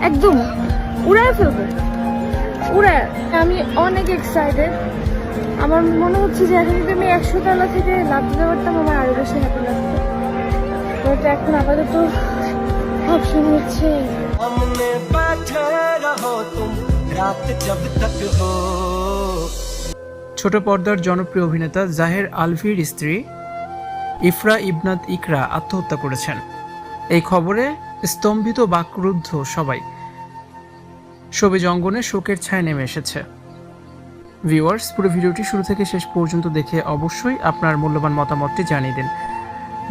একদম উড়ায় ফেলবে, উড়ায়। আমি অনেক এক্সাইটেড। আমার মনে হচ্ছে যে এখন যদি আমি 100 তলা থেকে লাফ দিতে পারতাম আমার আরো বেশি হ্যাপি লাগতো। বাট এখন আপাতত অপশন হচ্ছে ছোট পর্দার জনপ্রিয় অভিনেতা জাহের আলভির স্ত্রী ইফরা ইবনাত ইকরা আত্মহত্যা করেছেন। এই খবরে স্তম্ভিত বাকরুদ্ধ সবাই। শোবিজ অঙ্গনে শোকের ছায়া নেমে এসেছে। ভিউয়ার্স, পুরো ভিডিওটি শুরু থেকে শেষ পর্যন্ত দেখে অবশ্যই আপনার মূল্যবান মতামতটি জানিয়ে দিন।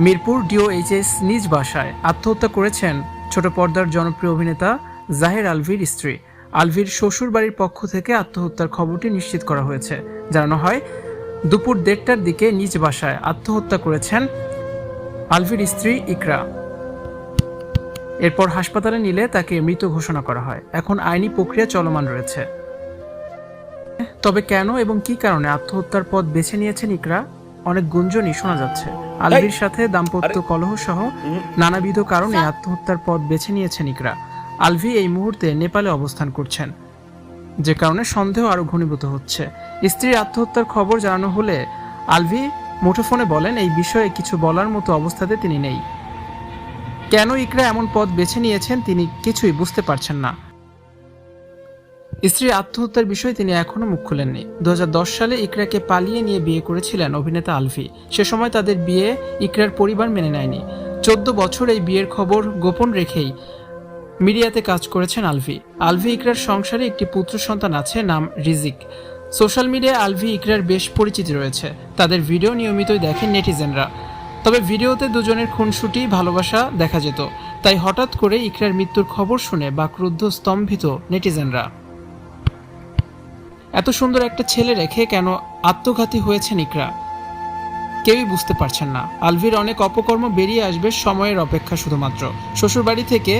মিরপুর ডিওএইচএস নিজ বাসায় আত্মহত্যা করেছেন ছোট পর্দার জনপ্রিয় অভিনেতা জাহের আলভির স্ত্রী। আলভির শ্বশুর বাড়ির পক্ষ থেকে আত্মহত্যার খবরটি নিশ্চিত করা হয়েছে। জানানো হয়, দুপুর 1:30টার দিকে নিজ বাসায় আত্মহত্যা করেছেন আলভির স্ত্রী ইকরা। এরপর হাসপাতালে নিলে তাকে মৃত ঘোষণা করা হয়। এখন আইনি প্রক্রিয়া চলমান রয়েছে। তবে কেন এবং কি কারণে আত্মহত্যার পথ বেছে নিয়েছেন ইকরা, অনেক গুঞ্জনই শোনা যাচ্ছে। আলভির সাথে দাম্পত্য কলহ সহ নানাবিধ কারণে আত্মহত্যার পথ বেছে নিয়েছেন ইকরা। আলভি এই মুহূর্তে নেপালে অবস্থান করছেন, যে কারণে সন্দেহ আরো ঘনীভূত হচ্ছে। স্ত্রীর আত্মহত্যার খবর জানানো হলে আলভি মুঠোফোনে বলেন এই বিষয়ে কিছু বলার মতো অবস্থাতে তিনি নেই। কেন ইকরা এমন পথ বেছে নিয়েছেন তিনি কিছুই বুঝতে পারছেন না। স্ত্রীর আত্মহত্যার বিষয়ে তিনি এখনো মুখ খুলেননি। 2010 সালে ইকরাকে পালিয়ে নিয়ে বিয়ে করেছিলেন অভিনেতা আলভি। সে সময় তাদের বিয়ে ইকরার পরিবার মেনে নেয়নি। 14 বছর এই বিয়ের খবর গোপন রেখেই মিডিয়াতে কাজ করেছেন আলভি। আলভি ইকরার সংসারে একটি পুত্র সন্তান আছে, নাম রিজিক। সোশ্যাল মিডিয়ায় আলভি ইকরার বেশ পরিচিতি রয়েছে। তাদের ভিডিও নিয়মিতই দেখেন নেটিজেনরা। তবে ভিডিওতে দুজনের খুনসুটি ভালোবাসা দেখা যেত। তাই হঠাৎ করে ইকরার মৃত্যুর খবর শুনে বাকরুদ্ধ স্তম্ভিত নেটিজেনরা। এত সুন্দর একটা ছেলে রেখে কেন আত্মঘাতী হয়েছেন ইকরা, কেউই বুঝতে পারছেন না। আলভির অনেক অপকর্ম বেরিয়ে আসবে, সময়ের অপেক্ষা শুধুমাত্র। শ্বশুরবাড়ি থেকে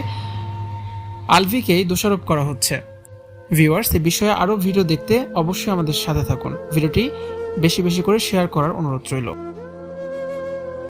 আলভিকেই দোষারোপ করা হচ্ছে। ভিউয়ার্স, এই বিষয়ে আরও ভিডিও দেখতে অবশ্যই আমাদের সাথে থাকুন। ভিডিওটি বেশি বেশি করে শেয়ার করার অনুরোধ রইল।